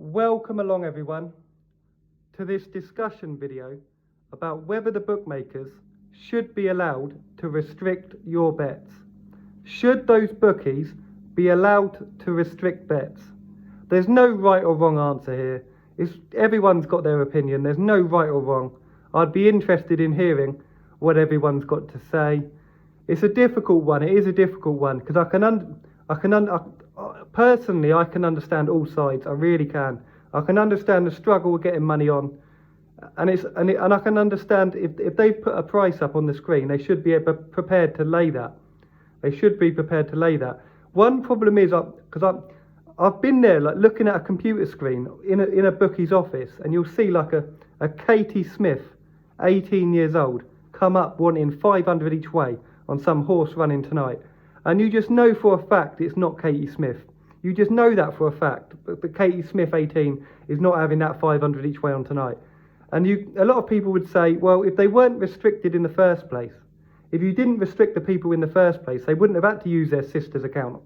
Welcome along everyone to this discussion video about whether the bookmakers should be allowed to restrict your bets. Should those bookies be allowed to restrict bets? There's no right or wrong answer here. Everyone's got their opinion. There's no right or wrong. I'd be interested in hearing what everyone's got to say. It's a difficult one. It is a difficult one because personally, I can understand all sides. I really can. I can understand the struggle with getting money on, and I can understand if they've put a price up on the screen, they should be prepared to lay that. They should be prepared to lay that. One problem is because I've been there, like looking at a computer screen in a bookie's office, and you'll see like a Katie Smith, 18 years old, come up wanting 500 each way on some horse running tonight. And you just know for a fact it's not Katie Smith. You just know that for a fact. But Katie Smith, 18, is not having that 500 each way on tonight. And a lot of people would say, well, if they weren't restricted in the first place, if you didn't restrict the people in the first place, they wouldn't have had to use their sister's account,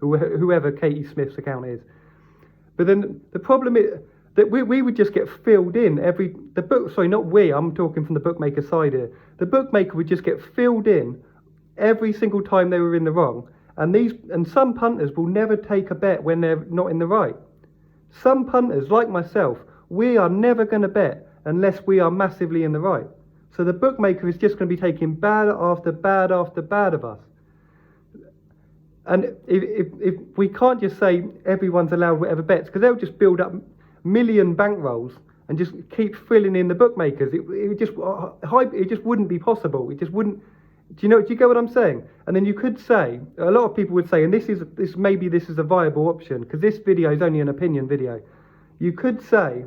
whoever Katie Smith's account is. But then the problem is that we would just get filled in I'm talking from the bookmaker side here. The bookmaker would just get filled in every single time they were in the wrong, and some punters will never take a bet when they're not in the right. Some punters, like myself, we are never going to bet unless we are massively in the right. So the bookmaker is just going to be taking bad after bad after bad of us. And if we can't just say everyone's allowed whatever bets, because they'll just build up million bankrolls and just keep filling in the bookmakers. It just wouldn't be possible. It just wouldn't. Do you get what I'm saying? And then you could say, a lot of people would say, and maybe this is a viable option, because this video is only an opinion video. You could say,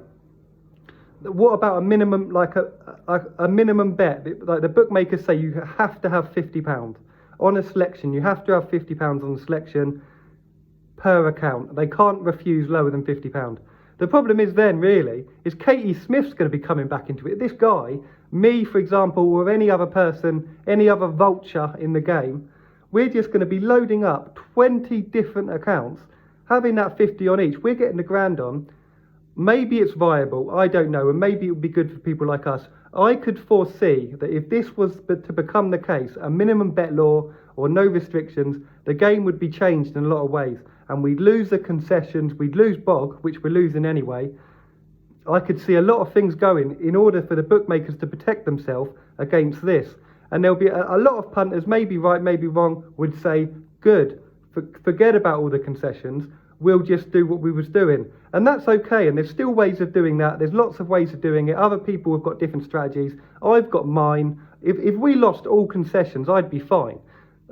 what about a minimum, like a minimum bet? Like the bookmakers say you have to have £50 on a selection. You have to have £50 on a selection per account. They can't refuse lower than £50. The problem is then, really, is Katie Smith's going to be coming back into it. This guy, me, for example, or any other person, any other vulture in the game, we're just going to be loading up 20 different accounts, having that 50 on each. We're getting the grand on. Maybe it's viable, I don't know, and maybe it would be good for people like us. I could foresee that if this was to become the case, a minimum bet law or no restrictions, the game would be changed in a lot of ways. And we'd lose the concessions, we'd lose bog, which we're losing anyway. I could see a lot of things going in order for the bookmakers to protect themselves against this. And there'll be a lot of punters, maybe right, maybe wrong, would say, good, forget about all the concessions, we'll just do what we was doing. And that's okay, and there's still ways of doing that. There's lots of ways of doing it. Other people have got different strategies. I've got mine. If we lost all concessions, I'd be fine.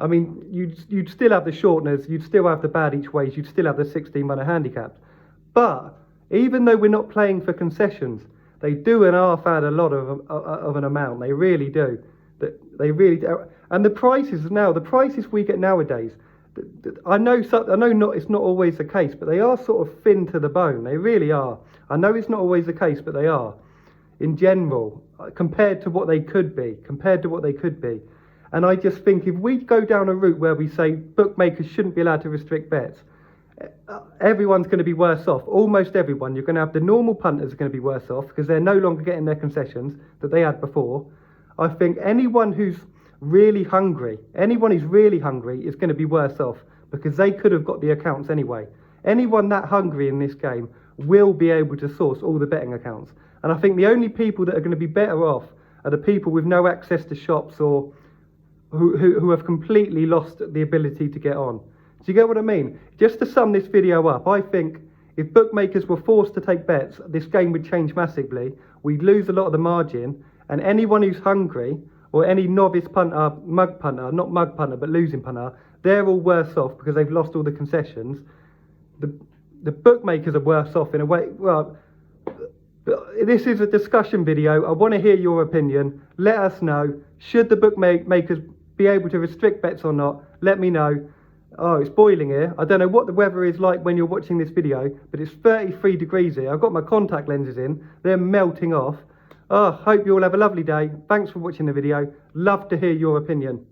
I mean, you'd still have the shorteners, you'd still have the bad each ways, you'd still have the 16-runner handicaps. But even though we're not playing for concessions, they do and half add a lot of an amount. They really do. They really do. And the prices we get nowadays, I know it's not always the case, but they are sort of thin to the bone. They really are. I know it's not always the case, but they are, in general, compared to what they could be. And I just think if we go down a route where we say bookmakers shouldn't be allowed to restrict bets, everyone's going to be worse off. Almost everyone. You're going to have the normal punters are going to be worse off because they're no longer getting their concessions that they had before. I think anyone who's really hungry is going to be worse off because they could have got the accounts anyway. Anyone that hungry in this game will be able to source all the betting accounts. And I think the only people that are going to be better off are the people with no access to shops or who have completely lost the ability to get on. Do you get what I mean? Just to sum this video up, I think if bookmakers were forced to take bets, this game would change massively. We'd lose a lot of the margin, and anyone who's hungry, or any novice punter, not mug punter, but losing punter, they're all worse off because they've lost all the concessions. The bookmakers are worse off in a way. Well, this is a discussion video. I want to hear your opinion. Let us know. Should the bookmakers be able to restrict bets or not? Let me know. Oh, it's boiling here. I don't know what the weather is like when you're watching this video, but it's 33 degrees here. I've got my contact lenses in. They're melting off. Oh, hope you all have a lovely day. Thanks for watching the video. Love to hear your opinion.